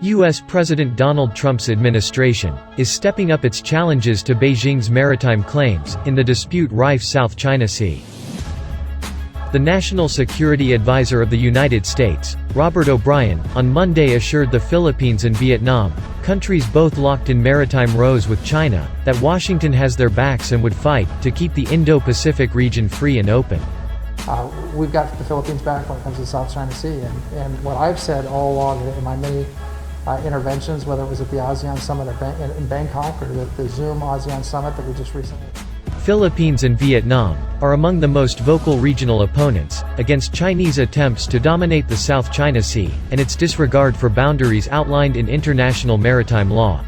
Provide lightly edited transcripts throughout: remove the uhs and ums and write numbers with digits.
U.S. President Donald Trump's administration is stepping up its challenges to Beijing's maritime claims in the dispute-rife South China Sea. The National Security Advisor of the United States, Robert O'Brien, on Monday assured the Philippines and Vietnam, countries both locked in maritime rows with China, that Washington has their backs and would fight to keep the Indo-Pacific region free and open. We've got the Philippines back when it comes to the South China Sea, and what I've said all along in my many interventions, whether it was at the ASEAN Summit in Bangkok or the Zoom ASEAN Summit that we just recently. Philippines and Vietnam are among the most vocal regional opponents against Chinese attempts to dominate the South China Sea and its disregard for boundaries outlined in international maritime law.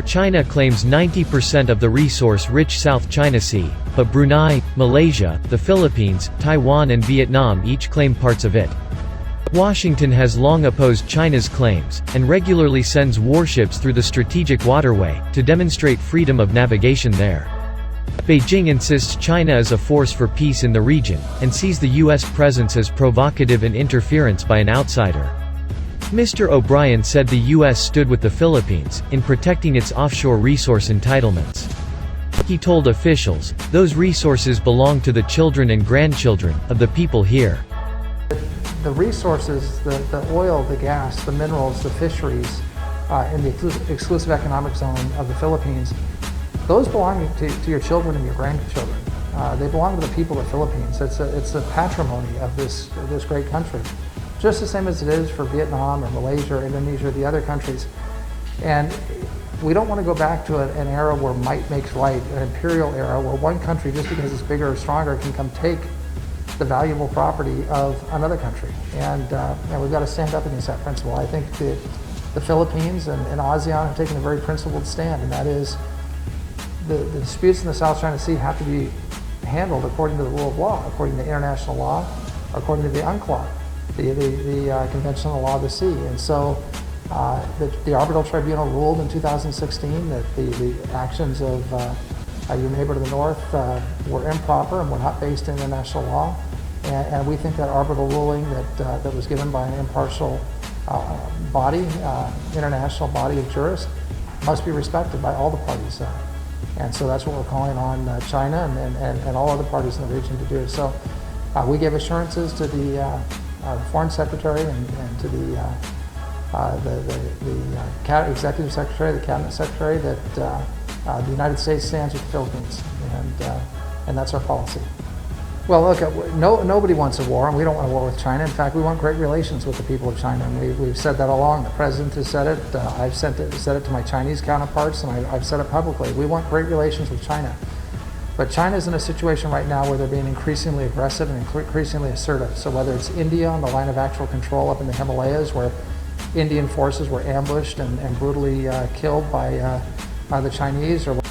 China claims 90% of the resource-rich South China Sea, but Brunei, Malaysia, the Philippines, Taiwan and Vietnam each claim parts of it. Washington has long opposed China's claims, and regularly sends warships through the strategic waterway, to demonstrate freedom of navigation there. Beijing insists China is a force for peace in the region, and sees the U.S. presence as provocative and interference by an outsider. Mr. O'Brien said the U.S. stood with the Philippines, in protecting its offshore resource entitlements. He told officials, those resources belong to the children and grandchildren of the people here. The resources, the oil, the gas, the minerals, the fisheries in the exclusive economic zone of the Philippines, those belong to your children and your grandchildren. They belong to the people of the Philippines. It's a patrimony of this great country, just the same as it is for Vietnam or Malaysia or Indonesia or the other countries. And we don't want to go back to an era where might makes right, an imperial era where one country, just because it's bigger or stronger, can come take the valuable property of another country. And we've got to stand up against that principle. I think the Philippines and ASEAN have taken a very principled stand, and that is the disputes in the South China Sea have to be handled according to the rule of law, according to international law, according to the UNCLOS, the Convention on the Law of the Sea. And so the Arbitral Tribunal ruled in 2016 that the actions of your neighbor to the north were improper and were not based in international law. And we think that arbitral ruling that was given by an impartial body, international body of jurists, must be respected by all the parties. And so that's what we're calling on China and all other parties in the region to do. So we gave assurances to the Foreign Secretary and to the Executive Secretary, the Cabinet Secretary, that the United States stands with the Philippines, and that's our policy. Well, look, nobody wants a war, and we don't want a war with China. In fact, we want great relations with the people of China, and we've said that all along. The President has said it. I've said it to my Chinese counterparts, and I've said it publicly. We want great relations with China. But China's in a situation right now where they're being increasingly aggressive and increasingly assertive. So whether it's India on the line of actual control up in the Himalayas, where Indian forces were ambushed and brutally killed by the Chinese, or